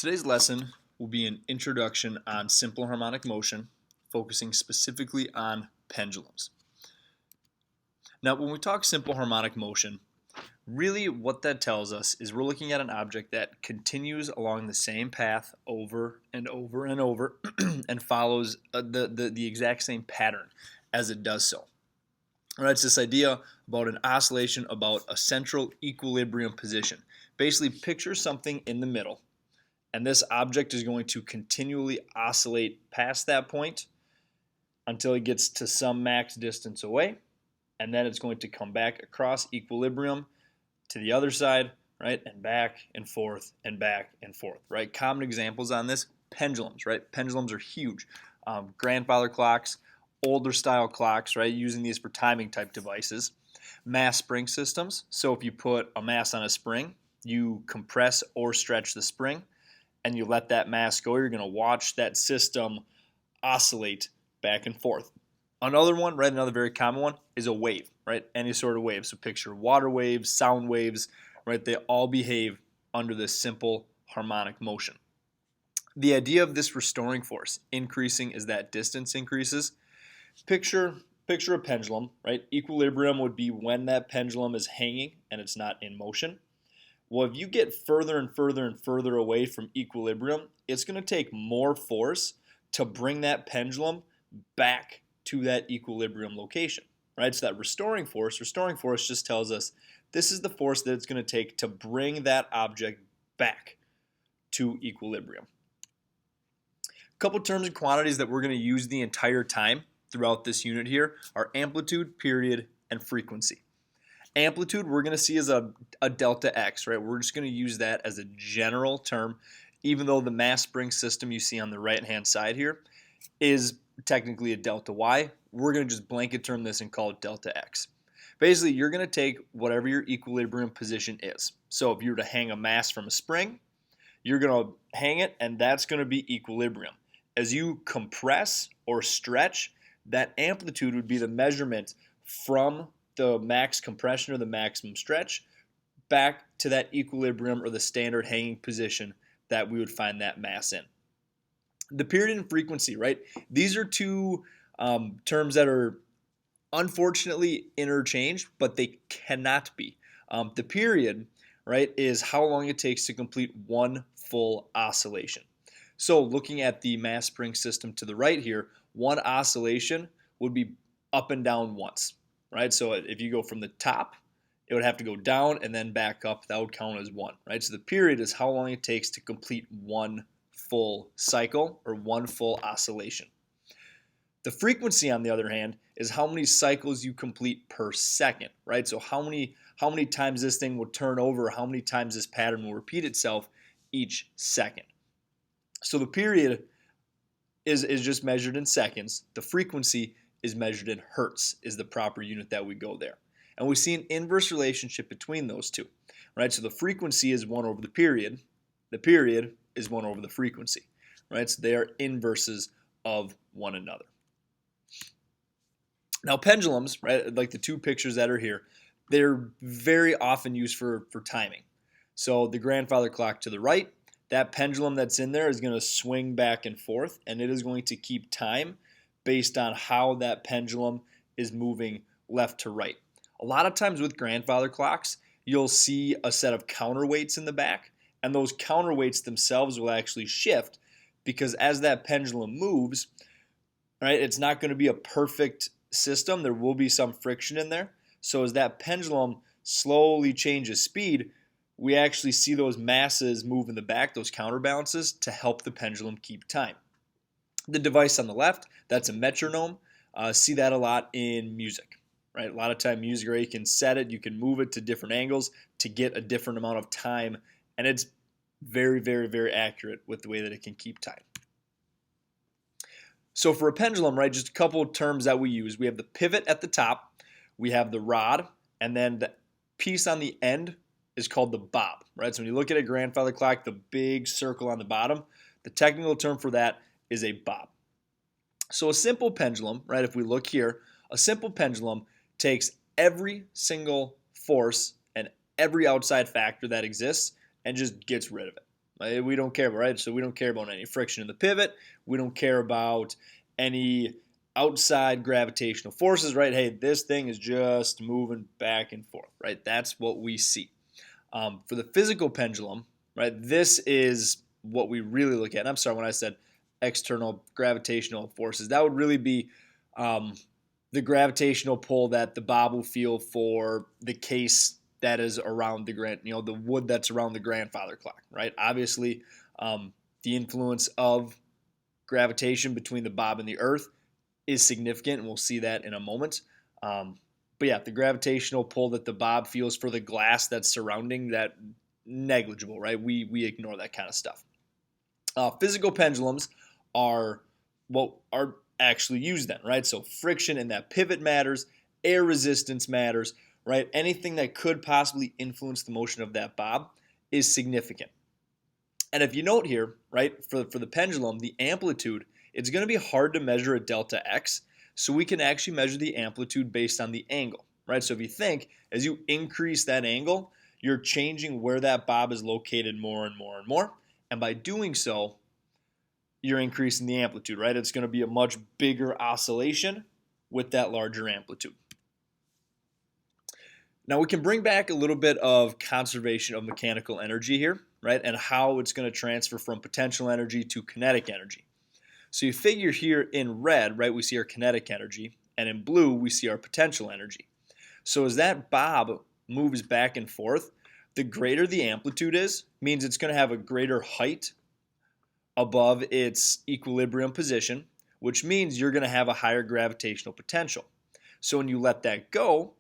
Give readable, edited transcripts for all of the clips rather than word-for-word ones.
Today's lesson will be an introduction on simple harmonic motion, focusing specifically on pendulums. Now, when we talk simple harmonic motion, really what that tells us is we're looking at an object that continues along the same path over and over and over and follows the exact same pattern as it does so. All right, it's this idea about an oscillation, about a central equilibrium position. Basically, picture something in the middle, and this object is going to continually oscillate past that point until it gets to some max distance away, and then it's going to come back across equilibrium to the other side, right, and back and forth and back and forth, right? Common examples on this, pendulums, right? Pendulums are huge. Grandfather clocks, older style clocks, right, using these for timing type devices. Mass spring systems, so if you put a mass on a spring, you compress or stretch the spring, and you let that mass go, you're going to watch that system oscillate back and forth. Another one, right, another very common one is a wave, right? Any sort of wave. So picture water waves, sound waves, right? They all behave under this simple harmonic motion. The idea of this restoring force increasing as that distance increases. Picture a pendulum, right? Equilibrium would be when that pendulum is hanging and it's not in motion. Well, if you get further and further and further away from equilibrium, it's going to take more force to bring that pendulum back to that equilibrium location, right? So that restoring force just tells us this is the force that it's going to take to bring that object back to equilibrium. A couple terms and quantities that we're going to use the entire time throughout this unit here are amplitude, period, and frequency. Amplitude we're going to see as a delta x, right? We're just going to use that as a general term, even though the mass spring system you see on the right-hand side here is technically a delta y. We're going to just blanket term this and call it delta x. Basically, you're going to take whatever your equilibrium position is. So if you were to hang a mass from a spring, you're going to hang it, and that's going to be equilibrium. As you compress or stretch, that amplitude would be the measurement from the max compression or the maximum stretch back to that equilibrium or the standard hanging position that we would find that mass in. The period and frequency, right? These are two terms that are unfortunately interchanged, but they cannot be. The period, right, is how long it takes to complete one full oscillation. So looking at the mass spring system to the right here, one oscillation would be up and down once. Right, so if you go from the top, it would have to go down and then back up. That would count as one, right? So the period is how long it takes to complete one full cycle or one full oscillation. The frequency, on the other hand, is how many cycles you complete per second, right? So how many times this thing will turn over, how many times this pattern will repeat itself each second. So the period is just measured in seconds. The frequency is measured in hertz, is the proper unit that we go there. And we see an inverse relationship between those two, right? So the frequency is 1 over the period is 1 over the frequency, right? So they are inverses of one another. Now pendulums, right, like the two pictures that are here, they're very often used for timing. So the grandfather clock to the right, that pendulum that's in there is going to swing back and forth, and it is going to keep time based on how that pendulum is moving left to right. A lot of times with grandfather clocks, you'll see a set of counterweights in the back, and those counterweights themselves will actually shift because as that pendulum moves, right, it's not going to be a perfect system. There will be some friction in there. So as that pendulum slowly changes speed, we actually see those masses move in the back, those counterbalances, to help the pendulum keep time. The device on the left, that's a metronome. See that a lot in music, right? A lot of time music, right? You can set it, you can move it to different angles to get a different amount of time, and it's very, very, very accurate with the way that it can keep time. So for a pendulum, right, just a couple of terms that we use. We have the pivot at the top, we have the rod, and then the piece on the end is called the bob, right? So when you look at a grandfather clock, the big circle on the bottom, the technical term for that is a bob. So a simple pendulum, right, if we look here, a simple pendulum takes every single force and every outside factor that exists and just gets rid of it, We don't care about, right? So we don't care about any friction in the pivot. We don't care about any outside gravitational forces, right? Hey, this thing is just moving back and forth, right? That's what we see. For the physical pendulum, right, this is what we really look at. And I'm sorry, when I said external gravitational forces, that would really be the gravitational pull that the bob will feel for the case that is around the wood that's around the grandfather clock, right? Obviously, the influence of gravitation between the bob and the earth is significant, and we'll see that in a moment. But yeah, the gravitational pull that the bob feels for the glass that's surrounding that, negligible, right? We ignore that kind of stuff. Physical pendulums are what are actually used then, right? So friction in that pivot matters, air resistance matters, right? Anything that could possibly influence the motion of that bob is significant. And if you note here, right, for the pendulum, the amplitude, it's going to be hard to measure at delta x, so we can actually measure the amplitude based on the angle, right? So if you think, as you increase that angle, you're changing where that bob is located more and more and more, and by doing so, you're increasing the amplitude, right? It's going to be a much bigger oscillation with that larger amplitude. Now we can bring back a little bit of conservation of mechanical energy here, right? And how it's going to transfer from potential energy to kinetic energy. So you figure here in red, right, we see our kinetic energy, and in blue, we see our potential energy. So as that bob moves back and forth, the greater the amplitude is, means it's going to have a greater height above its equilibrium position, which means you're going to have a higher gravitational potential. So when you let that go,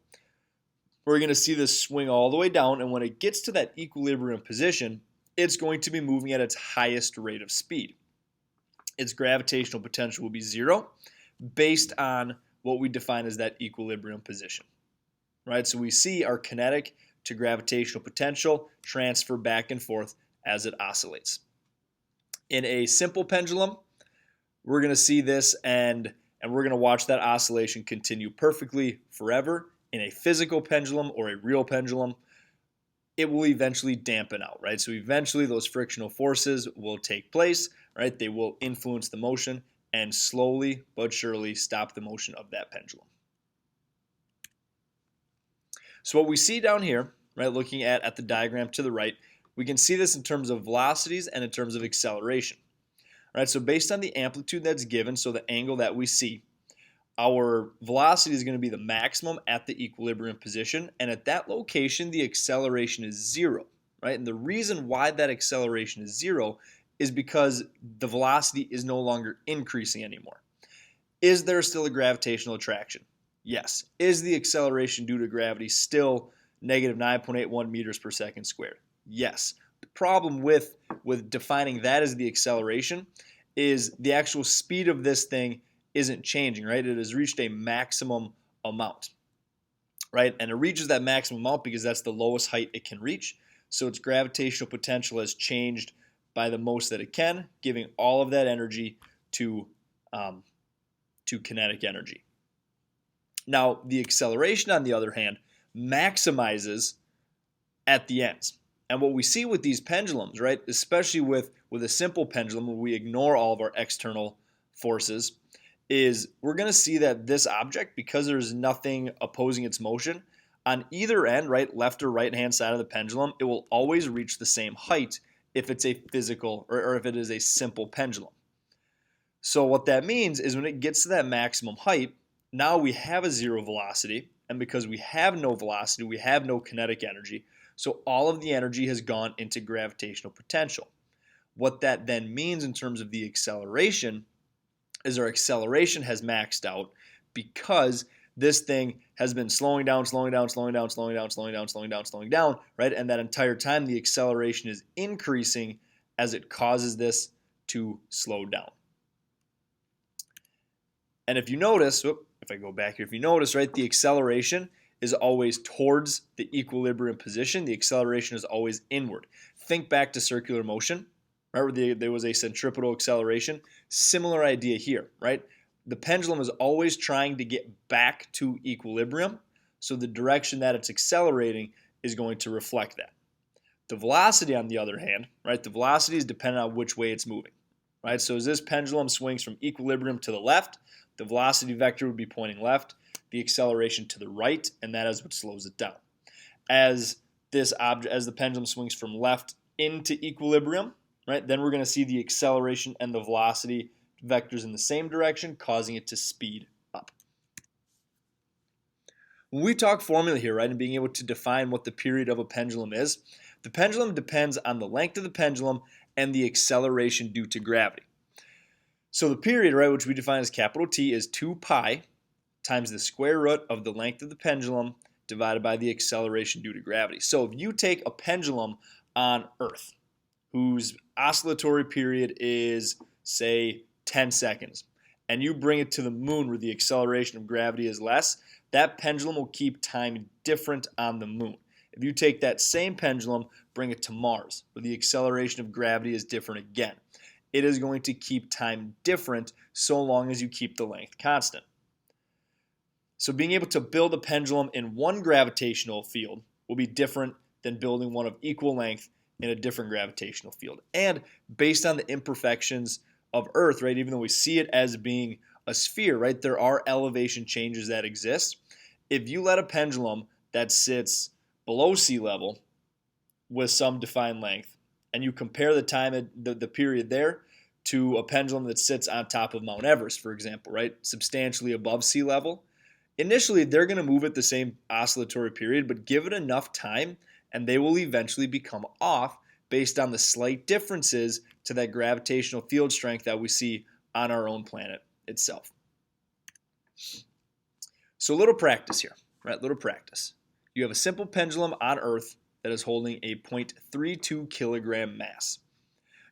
we're going to see this swing all the way down, and when it gets to that equilibrium position, it's going to be moving at its highest rate of speed. Its gravitational potential will be zero based on what we define as that equilibrium position, right? So we see our kinetic to gravitational potential transfer back and forth as it oscillates. In a simple pendulum, we're going to see this and we're going to watch that oscillation continue perfectly forever. In a physical pendulum or a real pendulum, it will eventually dampen out, right? So eventually those frictional forces will take place, right? They will influence the motion and slowly but surely stop the motion of that pendulum. So what we see down here, right, looking at the diagram to the right, we can see this in terms of velocities and in terms of acceleration. All right, so based on the amplitude that's given, so the angle that we see, our velocity is going to be the maximum at the equilibrium position, and at that location, the acceleration is zero, right? And the reason why that acceleration is zero is because the velocity is no longer increasing anymore. Is there still a gravitational attraction? Yes. Is the acceleration due to gravity still negative 9.81 meters per second squared? Yes. The problem with defining that as the acceleration is the actual speed of this thing isn't changing, right? It has reached a maximum amount, right? And it reaches that maximum amount because that's the lowest height it can reach. So its gravitational potential has changed by the most that it can, giving all of that energy to kinetic energy. Now, the acceleration, on the other hand, maximizes at the ends. And what we see with these pendulums, right, especially with a simple pendulum where we ignore all of our external forces, is we're going to see that this object, because there's nothing opposing its motion, on either end, right, left or right hand side of the pendulum, it will always reach the same height if it's a physical or if it is a simple pendulum. So what that means is when it gets to that maximum height, now we have a zero velocity, and because we have no velocity, we have no kinetic energy, so all of the energy has gone into gravitational potential. What that then means in terms of the acceleration is our acceleration has maxed out because this thing has been slowing down, right? And that entire time the acceleration is increasing as it causes this to slow down. And if you notice, if I go back here, if you notice, right, the acceleration is always towards the equilibrium position. The acceleration is always inward. Think back to circular motion, right, where there was a centripetal acceleration. Similar idea here, right? The pendulum is always trying to get back to equilibrium, so the direction that it's accelerating is going to reflect that. The velocity, on the other hand, right, the velocity is dependent on which way it's moving. Right? So as this pendulum swings from equilibrium to the left, the velocity vector would be pointing left, the acceleration to the right, and that is what slows it down. As the pendulum swings from left into equilibrium, right, then we're going to see the acceleration and the velocity vectors in the same direction, causing it to speed up. When we talk formula here, right, and being able to define what the period of a pendulum is, the pendulum depends on the length of the pendulum and the acceleration due to gravity. So the period, right, which we define as capital T, is 2 pi times the square root of the length of the pendulum divided by the acceleration due to gravity. So if you take a pendulum on Earth, whose oscillatory period is, say, 10 seconds, and you bring it to the moon where the acceleration of gravity is less, that pendulum will keep time different on the moon. If you take that same pendulum, bring it to Mars, where the acceleration of gravity is different again, it is going to keep time different so long as you keep the length constant. So being able to build a pendulum in one gravitational field will be different than building one of equal length in a different gravitational field. And based on the imperfections of Earth, right, even though we see it as being a sphere, right, there are elevation changes that exist. If you let a pendulum that sits below sea level with some defined length, and you compare the time, the period there, to a pendulum that sits on top of Mount Everest, for example, right, substantially above sea level, initially they're going to move at the same oscillatory period, but give it enough time and they will eventually become off based on the slight differences to that gravitational field strength that we see on our own planet itself. So a little practice here, right? Little practice. You have a simple pendulum on Earth that is holding a 0.32 kilogram mass.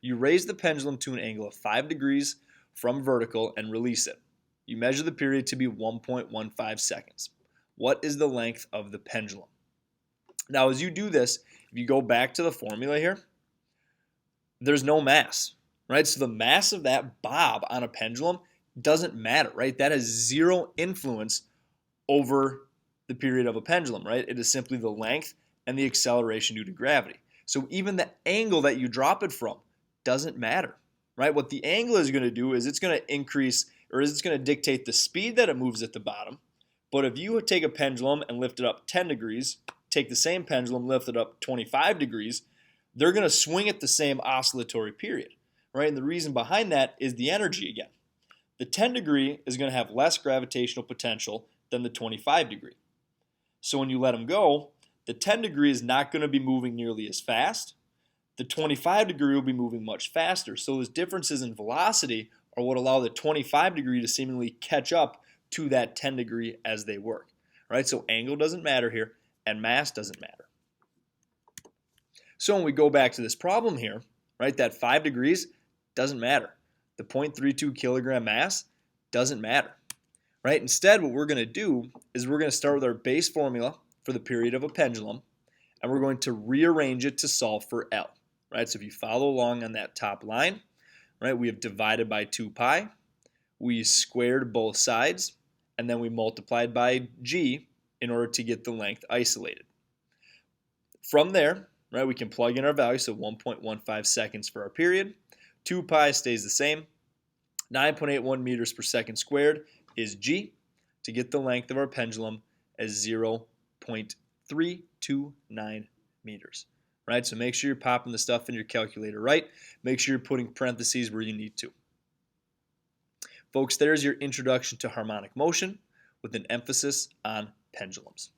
You raise the pendulum to an angle of 5 degrees from vertical and release it. You measure the period to be 1.15 seconds. What is the length of the pendulum? Now, as you do this, if you go back to the formula here, there's no mass, right? So the mass of that bob on a pendulum doesn't matter, right? That has zero influence over the period of a pendulum, right? It is simply the length and the acceleration due to gravity. So even the angle that you drop it from doesn't matter, right? What the angle is going to do is it's going to increase, or it's going to dictate the speed that it moves at the bottom. But if you take a pendulum and lift it up 10 degrees, take the same pendulum, lift it up 25 degrees, they're going to swing at the same oscillatory period, right? And the reason behind that is the energy again. The 10 degree is going to have less gravitational potential than the 25 degree. So when you let them go, the 10 degree is not going to be moving nearly as fast. The 25 degree will be moving much faster. So those differences in velocity are what allow the 25 degree to seemingly catch up to that 10 degree as they work. Right? So angle doesn't matter here, and mass doesn't matter. So when we go back to this problem here, right, that 5 degrees doesn't matter. The 0.32 kilogram mass doesn't matter. Right? Instead, what we're going to do is we're going to start with our base formula for the period of a pendulum, and we're going to rearrange it to solve for L. Right? So if you follow along on that top line, right, we have divided by 2 pi, we squared both sides, and then we multiplied by g in order to get the length isolated. From there, right, we can plug in our value, so 1.15 seconds for our period. 2 pi stays the same. 9.81 meters per second squared is g to get the length of our pendulum as 0.329 meters. Right, so make sure you're popping the stuff in your calculator right. Make sure you're putting parentheses where you need to. Folks, there's your introduction to harmonic motion with an emphasis on pendulums.